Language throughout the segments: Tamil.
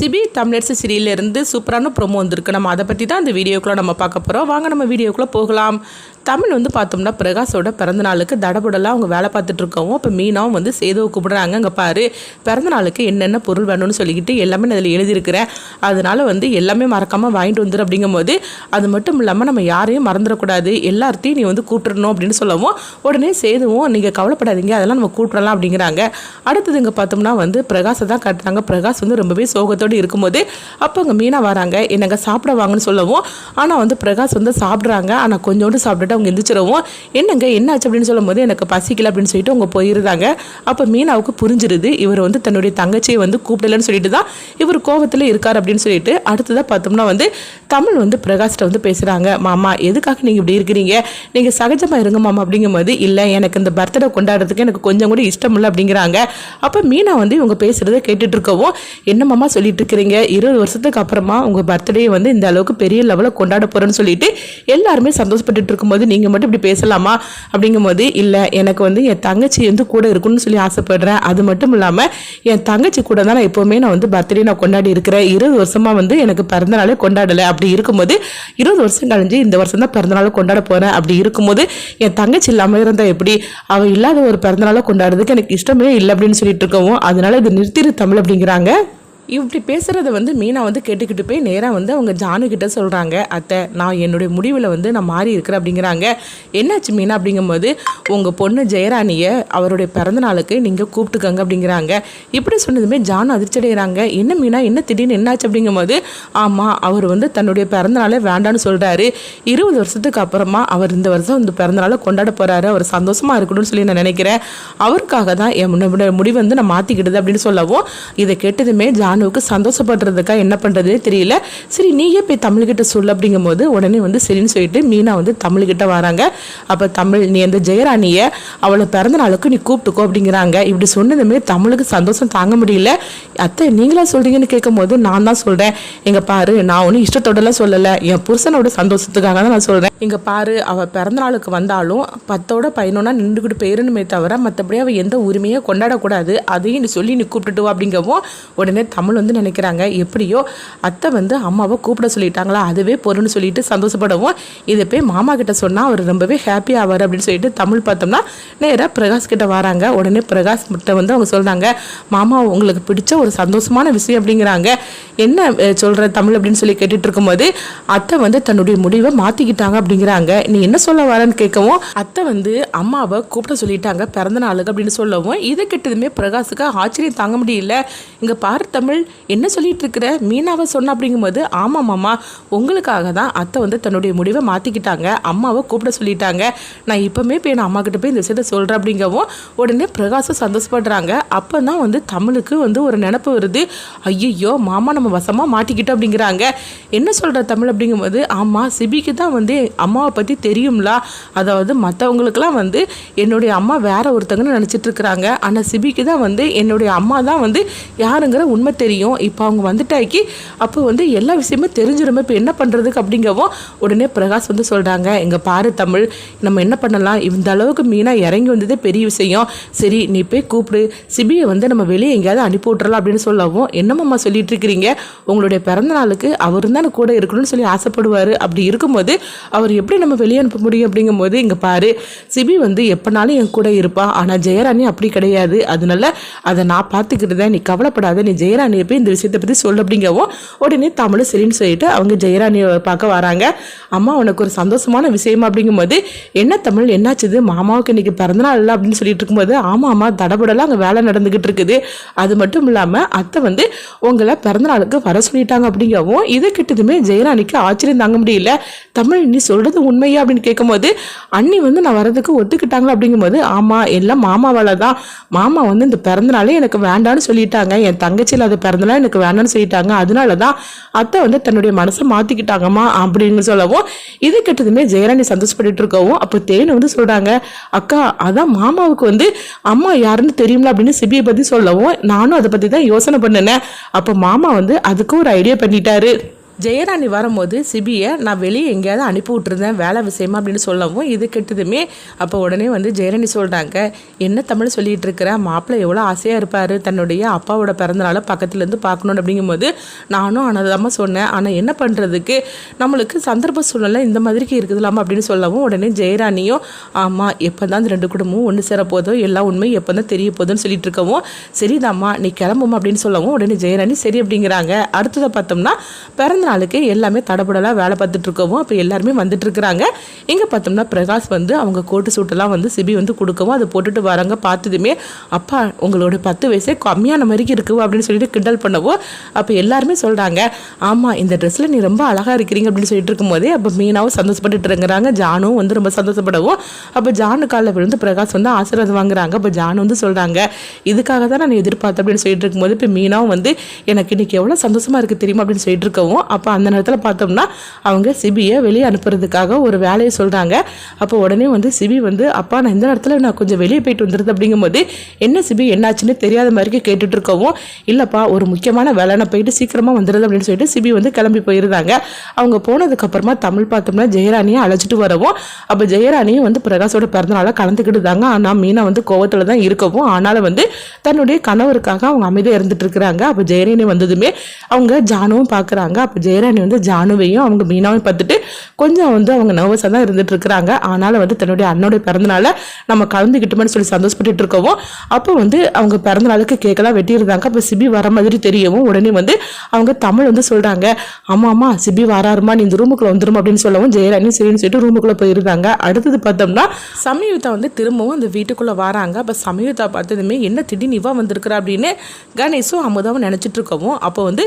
சிபி தமிழரசு சீரியலிருந்து சூப்பரான ப்ரோமோ வந்திருக்கு. நம்ம அதை பற்றி தான் இந்த வீடியோக்குள்ளே நம்ம பார்க்க போகிறோம். வாங்க நம்ம வீடியோக்குள்ளே போகலாம். தமிழ் பார்த்தோம்னா பிரகாஷோட பிறந்தநாளுக்கு தடபுடலாம் அவங்க வேலை பார்த்துட்டு இருக்கவும் இப்போ மீனாவும் சேதுவை கூப்பிடுறாங்க. அங்கே பாரு, பிறந்தநாளுக்கு என்னென்ன பொருள் வேணும்னு சொல்லிக்கிட்டு எல்லாமே நான் அதில் எழுதியிருக்கிறேன், அதனால எல்லாமே மறக்காமல் வாங்கிட்டு வந்துரு அப்படிங்கும்போது, அது மட்டும் இல்லாமல் நம்ம யாரையும் மறந்துடக்கூடாது, எல்லார்த்தையும் நீ கூப்பிட்டுறணும் அப்படின்னு சொல்லவும் உடனே சேதுவும் நீங்கள் கவலைப்படாதீங்க, அதெல்லாம் நம்ம கூப்பிடலாம் அப்படிங்கிறாங்க. அடுத்தது இங்கே பார்த்தோம்னா பிரகாஷை தான் காட்டுறாங்க. பிரகாஷ் ரொம்பவே சோகத்தோடு இருக்கும்போது அப்போ அங்கே மீனா வராங்க. என்னங்க சாப்பிட வாங்கன்னு சொல்லவும், ஆனால் பிரகாஷ் சாப்பிட்றாங்க. ஆனால் கொஞ்சோண்டு சாப்பிட்டுட்டு அவங்க எந்திரிச்சிடவும், என்னங்க என்னாச்சு அப்படின்னு சொல்லும் போது எனக்கு பசிக்கல அப்படின்னு சொல்லிட்டு அவங்க போயிருந்தாங்க. அப்போ மீனாவுக்கு புரிஞ்சிருது இவர் தன்னுடைய தங்கச்சியை கூப்பிடலன்னு சொல்லிட்டு தான் இவர் கோபத்தில் இருக்கார் அப்படின்னு சொல்லிட்டு. அடுத்ததாக பார்த்தோம்னா தமிழ் பிரகாஷ்ட பேசுகிறாங்க. மாமா எதுக்காக நீங்கள் இப்படி இருக்கிறீங்க, நீங்கள் சகஜமாக இருங்க மாமா அப்படிங்கும்போது, இல்லை எனக்கு இந்த பர்த்டே கொண்டாடுறதுக்கு எனக்கு கொஞ்சம் கூட இஷ்டம் இல்லை அப்படிங்கிறாங்க. அப்போ மீனா இவங்க பேசுகிறத கேட்டுட்டு இருக்கவும், என்ன மாமா சொல்லிட்டு இருக்கிறீங்க, 20 வருஷத்துக்கு அப்புறமா உங்கள் பர்த்டே இந்த அளவுக்கு பெரிய லெவலில் கொண்டாட போகிறேன்னு சொல்லிட்டு எல்லாருமே சந்தோஷப்பட்டு இருக்கும்போது நீங்கள் மட்டும் இப்படி பேசலாமா அப்படிங்கும்போது, இல்லை எனக்கு என் தங்கச்சி கூட இருக்குன்னு சொல்லி ஆசைப்படுறேன், அது மட்டும் இல்லாமல் என் தங்கச்சி கூட தான் நான் எப்போவுமே நான் பர்த்டே நான் கொண்டாடி இருக்கிறேன், 20 வருஷமாக எனக்கு பிறந்தநாளே கொண்டாடலை, அப்படி இருக்கும்போது 20 வருஷம் கழிஞ்சு இந்த வருஷம் தான் பிறந்தநாள் கொண்டாட போகிறேன், அப்படி இருக்கும்போது என் தங்கச்சி இல்லாமல் இருந்தால் எப்படி, அவள் இல்லாத ஒரு பிறந்தநாளை கொண்டாடுறதுக்கு எனக்கு இஷ்டமே இல்லை அப்படின்னு சொல்லிட்டு இருக்கவும், அதனால இது நிறுத்திரு தமிழ் அப்படிங்கிறாங்க. இப்படி பேசுகிறத மீனா கேட்டுக்கிட்டு போய் நேராக அவங்க ஜானுக்கிட்ட சொல்கிறாங்க. அத்தை, நான் என்னுடைய முடிவில் நான் மாறி இருக்கிறேன் அப்படிங்கிறாங்க. என்னாச்சு மீனா அப்படிங்கும்போது, உங்கள் பொண்ணு ஜெயராணியை அவருடைய பிறந்தநாளுக்கு நீங்கள் கூப்பிட்டுக்கங்க அப்படிங்கிறாங்க. இப்படி சொன்னதுமே ஜானு அதிர்ச்சி அடைகிறாங்க. என்ன மீனா, என்ன திடீர்னு என்னாச்சு அப்படிங்கும்போது, ஆமாம் அவர் என்னுடைய பிறந்தநாளே வேண்டான்னு சொல்கிறாரு, 20 வருஷத்துக்கு அப்புறமா அவர் இந்த வருஷம் இந்த பிறந்தநாளை கொண்டாட போகிறாரு, அவர் சந்தோஷமாக இருக்கணும்னு சொல்லி நான் நினைக்கிறேன், அவருக்காக தான் என் முடிவு நான் மாற்றிக்கிடுது அப்படின்னு சொல்லவும், இதை கேட்டதுமே ஜானுவுக்கு சந்தோஷப்படுறதுக்கா என்ன பண்ணுறதே தெரியல. சரி நீயே போய் தமிழ்கிட்ட சொல்லு அப்படிங்கும்போது உடனே சரின்னு சொல்லிட்டு மீனா தமிழ்கிட்ட வராங்க. அப்போ தமிழ், நீ அந்த ஜெயராணியை அவளை பிறந்த நாளுக்கு நீ கூப்பிட்டுக்கோ அப்படிங்கிறாங்க. இப்படி சொன்னதுமே தமிழுக்கு சந்தோஷம் தாங்க முடியல. அத்தை நீங்களா சொல்கிறீங்கன்னு கேட்கும் போது, நான் தான் சொல்கிறேன், எங்கள் பாரு, நான் ஒன்றும் இஷ்டத்தோடலாம் சொல்லலை, என் புருஷனோட சந்தோஷத்துக்காக தான் நான் சொல்கிறேன், இங்கே பாரு, அவள் பிறந்த நாளுக்கு வந்தாலும் 10ஓட 11 நின்றுக்கிட்டு போயிருந்துமே தவிர மற்றபடி அவள் எந்த உரிமையை கொண்டாடக்கூடாது, அதையும் நீ சொல்லி நீ கூப்பிட்டுட்டு அப்படிங்கவும் உடனே தமிழ் நினைக்கிறாங்க, எப்படியோ அத்தை அம்மாவை கூப்பிட சொல்லிட்டாங்களா, அதுவே பொருள்னு சொல்லிட்டு சந்தோஷப்படவும், இதை போய் மாமா கிட்ட சொன்னால் அவர் ரொம்பவே ஹாப்பி ஆவார் அப்படின்னு சொல்லிட்டு தமிழ் பார்த்தோம்னா நேராக பிரகாஷ் கிட்ட வராங்க. உடனே பிரகாஷ் கிட்ட அவங்க சொல்கிறாங்க, மாமா உங்களுக்கு பிடிச்ச ஒரு சந்தோஷமான விஷயம் அப்படிங்கிறாங்க. என்ன சொல்கிற தமிழ் அப்படின்னு சொல்லி கேட்டுட்டு இருக்கும்போது, அத்தை தன்னுடைய முடிவை மாற்றிக்கிட்டாங்க அப்படிங்கிறாங்க. நீ என்ன சொல்ல வரேன்னு கேட்கவும், அத்தை அம்மாவை கூப்பிட சொல்லிட்டாங்க பிறந்த நாளுக்கு அப்படின்னு சொல்லவும், இதை கேட்டதுமே பிரகாஷுக்கு ஆச்சரியம் தாங்க முடியல. இங்கே பாரு தமிழ், என்ன சொல்லிட்டு இருக்கிற, மீனாவை சொன்ன அப்படிங்கும்போது, ஆமாம் மாமா, உங்களுக்காக தான் அத்தை தன்னுடைய முடிவை மாற்றிக்கிட்டாங்க, அம்மாவை கூப்பிட சொல்லிட்டாங்க, நான் இப்போமே போய் நான் அம்மா கிட்ட போய் இந்த விஷயத்தை சொல்கிறேன் அப்படிங்கவும் உடனே பிரகாஷும் சந்தோஷப்படுறாங்க. அப்போ தான் தமிழுக்கு ஒரு நினப்பு வருது, ஐயோ மாமா நம்ம வசமாக மாட்டிக்கிட்டோம் அப்படிங்கிறாங்க. என்ன சொல்கிற தமிழ் அப்படிங்கும்போது, ஆமாம் சிபிக்கு தான் அம்மாவை பற்றி தெரியும்லா, அதாவது மற்றவங்களுக்கெல்லாம் என்னுடைய அம்மா வேற ஒருத்தங்கன்னு நினச்சிட்டு இருக்கிறாங்க, ஆனால் சிபிக்கு தான் என்னுடைய அம்மா தான் யாருங்கிற உண்மை தெரியும், இப்போ அவங்க வந்துட்டாக்கி அப்போ எல்லா விஷயமும் தெரிஞ்சிருமே, இப்போ என்ன பண்ணுறதுக்கு அப்படிங்கவும் உடனே பிரகாஷ் சொல்கிறாங்க, எங்கே பாரு தமிழ், நம்ம என்ன பண்ணலாம், இந்த அளவுக்கு மீனா இறங்கி வந்ததே பெரிய விஷயம், சரி நீ போய் கூப்பிடு, சிபியை நம்ம வெளியே எங்கேயாவது அனுப்பி விட்றலாம் அப்படின்னு சொல்லவும், என்னம்மா சொல்லிட்டு இருக்கிறீங்க, உங்களுடைய பிறந்த நாளுக்கு அவர் தான் கூட இருக்கணும்னு சொல்லி ஆசைப்படுவார், அப்படி இருக்கும்போது அவர் எப்படி நம்ம வெளியே அனுப்ப முடியும் அப்படிங்கும்போது, இங்கே பாரு சிபி எப்போனாலும் என் கூட இருப்பான், ஆனால் ஜெயராணி அப்படி கிடையாது, அதனால அதை நான் பார்த்துக்கிட்டுதான், நீ கவலைப்படாத, நீ ஜெயராணியை போய் இந்த விஷயத்தை பற்றி சொல்லு அப்படிங்கவும் உடனே தமிழ் சரின்னு சொல்லிட்டு அவங்க ஜெயராணியை பார்க்க வராங்க. அம்மா உனக்கு ஒரு சந்தோஷமான விஷயமா அப்படிங்கும்போது, என்ன தமிழ் என்னாச்சுது, மாமாவுக்கு இன்னைக்கு பிறந்தநாள் இல்லை அப்படின்னு சொல்லிட்டு இருக்கும்போது, ஆமாம்மா தடபடலாம் அங்கே வேலை நடந்துகிட்டு இருக்குது, அது மட்டும் இல்லாமல் அத்தை உங்களை பிறந்தநாளுக்கு வர சொல்லிட்டாங்க அப்படிங்கவும், இதை கிட்டதுமே ஜெயராணிக்கு ஆச்சரியம் தாங்க முடியல. தமிழ் நீ சொல்றது உண்மையா அப்படின்னு கேட்கும்போது, அண்ணி நான் வரதுக்கு ஒத்துக்கிட்டாங்களா அப்படிங்கும்போது, ஆமாம் எல்லாம் மாமாவால் தான், மாமா இந்த பிறந்தநாளே எனக்கு வேண்டான்னு சொல்லிட்டாங்க, என் தங்கச்சியில் அது பிறந்தநாள் எனக்கு வேண்டாம்னு சொல்லிட்டாங்க, அதனால தான் அத்தை தன்னுடைய மனசை மாற்றிக்கிட்டாங்கம்மா அப்படின்னு சொல்லவும், இது கிட்டதுமே ஜெயராணி சந்தோஷப்பட்டு இருக்கவும், அப்போ தேனு சொல்கிறாங்க, அக்கா அதான் மாமாவுக்கு அம்மா யாருன்னு தெரியும்ல அப்படின்னு சிபியை பற்றி சொல்லவும், நானும் அதை பற்றி தான் யோசனை பண்ணினேன், அப்போ மாமா அதுக்கு ஒரு ஐடியா பண்ணிட்டாரு, ஜெயராணி வரும்போது சிபியை நான் வெளியே எங்கேயாவது அனுப்பி விட்டுருந்தேன் வேலை விஷயமா அப்படின்னு சொல்லவும் இது கெட்டதுமே அப்போ உடனே வந்து ஜெயராணி சொல்கிறாங்க, என்ன தமிழ் சொல்லிகிட்டு இருக்கிற, மாப்பிள்ளை எவ்வளோ ஆசையாக இருப்பார் தன்னுடைய அப்பாவோட பிறந்தநாளை பக்கத்துலேருந்து பார்க்கணுன்னு அப்படிங்கும்போது நானும் அனதாமல் சொன்னேன். ஆனால் என்ன பண்ணுறதுக்கு நம்மளுக்கு சந்தர்ப்ப சூழ்நிலை இந்த மாதிரிக்கு இருக்குதுலாமா அப்படின்னு சொல்லவும் உடனே ஜெயராணியும் ஆமாம் எப்போ தான் இந்த 2 குடும்பமும் ஒன்று சேர போதோ எல்லா உண்மையும் எப்போ தான் தெரிய போதுன்னு சொல்லிட்டு இருக்கவும் சரிதாம்மா நீ கிளம்புமா அப்படின்னு சொல்லவும் உடனே ஜெயராணி சரி அப்படிங்கிறாங்க. அடுத்ததை பார்த்தோம்னா பிறந்த நாளுக்கு எல்லாமே தடபடலாக வேலை பார்த்துட்டு இருக்கவும் அப்போ எல்லாருமே வந்துட்டு இருக்கிறாங்க. இங்கே பார்த்தோம்னா பிரகாஷ் வந்து அவங்க கோட்டு சூட்டெல்லாம் வந்து சிபி வந்து கொடுக்கவும் அதை போட்டுட்டு வராங்க. பார்த்ததுமே அப்பா உங்களோட 10 வயசே கம்மியான மாதிரிக்கு இருக்கு அப்படின்னு சொல்லிட்டு கிண்டல் பண்ணவும் அப்போ எல்லாருமே சொல்கிறாங்க ஆமாம் இந்த ட்ரெஸ்ஸில் நீ ரொம்ப அழகாக இருக்கிறீங்க அப்படின்னு சொல்லிட்டு இருக்கும்போதே அப்போ மீனாவும் சந்தோஷப்பட்டுட்டு இருக்கிறாங்க. ஜானும் வந்து ரொம்ப சந்தோஷப்படவும் அப்போ ஜானு காலில் விழுந்து பிரகாஷ் வந்து ஆசீர்வாதம் வாங்குறாங்க. அப்போ ஜானு வந்து சொல்கிறாங்க இதுக்காக தான் நான் எதிர்பார்த்தேன் அப்படின்னு சொல்லிட்டு இருக்கும்போது இப்போ மீனாவும் வந்து எனக்கு இன்னைக்கு எவ்வளோ சந்தோஷமாக இருக்குது தெரியுமா அப்படின்னு சொல்லிட்டு இருக்கவும் அப்போ அந்த நேரத்தில் பார்த்தோம்னா அவங்க சிபியை வெளியே அனுப்புறதுக்காக ஒரு வேலையை சொல்கிறாங்க. அப்போ உடனே வந்து சிபி வந்து அப்பா நான் இந்த நேரத்தில் நான் கொஞ்சம் வெளியே போயிட்டு வந்துடுது அப்படிங்கும்போது என்ன சிபி என்னாச்சுன்னு தெரியாத மாதிரி கேட்டுட்டு இருக்கவும் இல்லைப்பா ஒரு முக்கியமான வேலை நான் போயிட்டு சீக்கிரமாக வந்துடுது அப்படின்னு சொல்லிட்டு சிபி வந்து கிளம்பி போயிருந்தாங்க. அவங்க போனதுக்கப்புறமா தமிழ் பார்த்தோம்னா ஜெயராணியை அழைச்சிட்டு வரவும் அப்போ ஜெயராணியும் வந்து பிரகாஷோட பிறந்தநாளை கலந்துக்கிட்டுதாங்க. ஆனால் மீனா வந்து கோவத்தில் தான் இருக்கவும் ஆனாலும் வந்து தன்னுடைய கணவருக்காக அவங்க அமைதியாக இருந்துட்டு இருக்கிறாங்க. அப்போ ஜெயராணி வந்ததுமே அவங்க ஜானுவும் பார்க்குறாங்க. அப்போ ஜெயராணி வந்து ஜானுவையும் அவங்க மீனாவையும் பார்த்துட்டு கொஞ்சம் வந்து அவங்க நர்வஸாக தான் இருந்துட்டு இருக்கிறாங்க. ஆனாலும் வந்து தன்னுடைய அண்ணோட பிறந்தநாளை நம்ம கலந்துக்கிட்டோம்னு சொல்லி சந்தோஷப்பட்டு இருக்கவும் அப்போ வந்து அவங்க பிறந்தநாளுக்கு கேக்கெல்லாம் வெட்டியிருந்தாங்க. அப்போ சிபி வர மாதிரி தெரியவும் உடனே வந்து அவங்க தமிழ் வந்து சொல்கிறாங்க ஆமாம்மா சிபி வராருமா நீ இந்த ரூமுக்குள்ள வந்துடும் அப்படின்னு சொல்லவும் ஜெயராணி சரின்னு சொல்லிட்டு ரூமுக்குள்ளே போயிருந்தாங்க. அடுத்தது பார்த்தோம்னா சமயுதா வந்து திரும்பவும் அந்த வீட்டுக்குள்ளே வராங்க. அப்போ சமயுதா பார்த்ததுமே என்ன திடீர்னு இவா வந்திருக்கிறா அப்படின்னு கணேஷும் அமுதாவும் நினச்சிட்டு இருக்கவும் அப்போ வந்து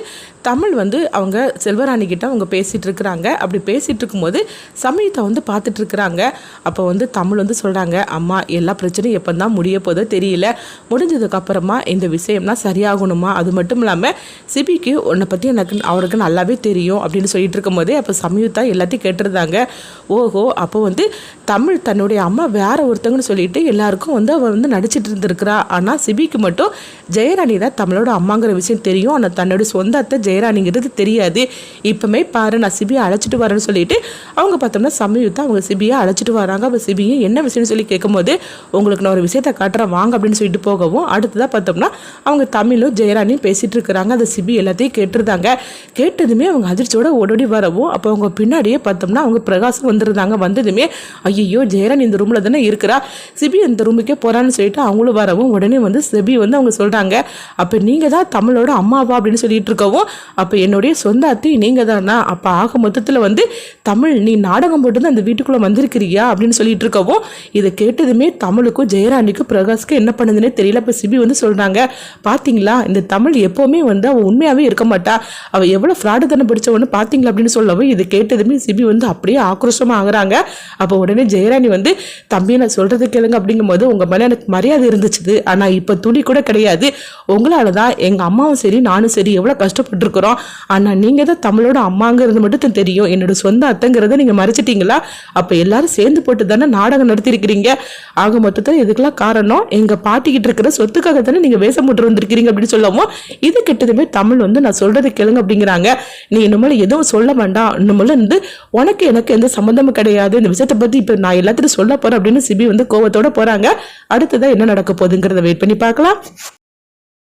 தமிழ் வந்து அவங்க செல்வராணி கிட்ட அவங்க பேசிகிட்டு இருக்கிறாங்க. அப்படி பேசிகிட்டு இருக்கும்போது சமயத்தை வந்து பார்த்துட்டு இருக்கிறாங்க. அப்போ வந்து தமிழ் வந்து சொல்கிறாங்க அம்மா எல்லா பிரச்சனையும் எப்போ தான் முடிய போதோ தெரியல, முடிஞ்சதுக்கப்புறமா இந்த விஷயம்லாம் சரியாகணுமா, அது மட்டும் இல்லாமல் சிபிக்கு உன்னை பற்றி எனக்கு அவருக்கு நல்லாவே தெரியும் அப்படின்னு சொல்லிட்டு இருக்கும்போதே அப்போ சமயத்தா எல்லாத்தையும் கேட்டிருந்தாங்க. ஓஹோ அப்போ வந்து தமிழ் தன்னுடைய அம்மா வேற ஒருத்தங்கன்னு சொல்லிட்டு எல்லாருக்கும் வந்து அவள் வந்து நடிச்சிட்டு இருந்திருக்கிறா. ஆனால் சிபிக்கு மட்டும் ஜெயராணி தான் தமிழோட அம்மாங்கிற விஷயம் தெரியும். ஆனால் தன்னுடைய சொந்த அத்தை ஜெயராணிங்கிறது தெரியாது. இப்போமே பாரு நான் சிபியை அழைச்சிட்டு வரேன்னு சொல்லிட்டு அவங்க பார்த்தோம்னா சமயத்தை அவங்க சிபியை அழைச்சிட்டு வராங்க. அப்போ சிபியை என்ன விஷயம்னு சொல்லி கேட்கும்போது உங்களுக்கு நான் ஒரு விஷயத்தை காட்டுறேன் வாங்க அப்படின்னு சொல்லிட்டு போகவும் அடுத்ததாக பார்த்தோம்னா அவங்க தமிழும் ஜெயராணியும் பேசிகிட்டு இருக்கிறாங்க. அந்த சிபி எல்லாத்தையும் கேட்டுருந்தாங்க. கேட்டதுமே அவங்க அதிர்ச்சியோட ஓடோடி வரவும் அப்போ அவங்க பின்னாடியே பார்த்தோம்னா அவங்க பிரகாசம் வந்துருந்தாங்க. வந்ததுமே ஐயோ ஜெயராணி இந்த ரூமில் தானே இருக்கிறா, சிபி இந்த ரூமுக்கே போகிறான்னு சொல்லிட்டு அவங்களும் வரவும் உடனே வந்து சிபி வந்து அவங்க சொல்கிறாங்க அப்போ நீங்கள் தான் தமிழோட அம்மாவா அப்படின்னு சொல்லிட்டு இருக்கவும் அப்போ என்னுடைய சொந்த அத்தை நீங்கள் தானா, அப்போ ஆக மொத்தத்தில் வந்து தமிழ் நீ நாடகம் போட்டு அந்த வீட்டுக்குள்ளே வந்திருக்கிறியா அப்படின்னு சொல்லிட்டு இருக்கவும் இதை கேட்டதுமே தமிழுக்கும் ஜெயராணிக்கும் பிரகாஷ்க்கு என்ன பண்ணுதுன்னே தெரியல. இப்போ சிபி வந்து சொல்கிறாங்க பார்த்தீங்களா இந்த தமிழ் எப்போவுமே வந்து அவள் உண்மையாகவே இருக்க மாட்டா, அவள் எவ்வளோ ஃப்ராடு தானே பிடிச்சவொன்னு பார்த்தீங்களா அப்படின்னு சொல்லவும் இது கேட்டதுமே சிபி வந்து அப்படியே ஆக்ரோஷமாக ஆகுறாங்க. அப்போ உடனே ஜெயராணி வந்து தம்பி நான் சொல்கிறது கேளுங்க அப்படிங்கும்போது உங்கள் மேலே எனக்கு மரியாதை இருந்துச்சு, ஆனால் இப்போ துளி கூட கிடையாது, உங்களால தான் எங்கள் அம்மாவும் சரி நானும் சரி எவ்வளோ கஷ்டப்பட்டுருக்குறோம், ஆனால் நீங்கள் தான் தமிழோட அம்மாங்கிறது மட்டும் தெரியும், என்னோட சொந்த அத்தைங்கிறத நீங்கள் மறைச்சிட்டீங்களா, அப்போ எல்லாரும் சேர்ந்து போட்டு தானே நாடகம் நடத்திருக்கிறீங்க, ஆக மொத்தத்தில் இதுக்கெல்லாம் காரணம் எங்கள் பாட்டிக்கிட்டு இருக்கிற சொத்துக்காக தானே நீங்கள் வேஷம் போட்டு வந்திருக்கிறீங்க அப்படின்னு சொல்லவும் இது கெட்டதுமே தமிழ் வந்து நான் சொல்கிறது கேளுங்க அப்படிங்கிறாங்க. நீ இனிமேல் எதுவும் சொல்ல வேண்டாம், இனிமேல் வந்து உனக்கு எனக்கு எந்த சம்மந்தமும் கிடையாது, இந்த விஷயத்தை பற்றி இப்போ நான் எல்லாத்தையும் சொல்ல போகிறேன் அப்படின்னு சிபி வந்து கோவத்தோட போகிறாங்க. அடுத்ததான் என்ன நடக்க போகுதுங்கிறத வெயிட் பண்ணி பார்க்கலாம்.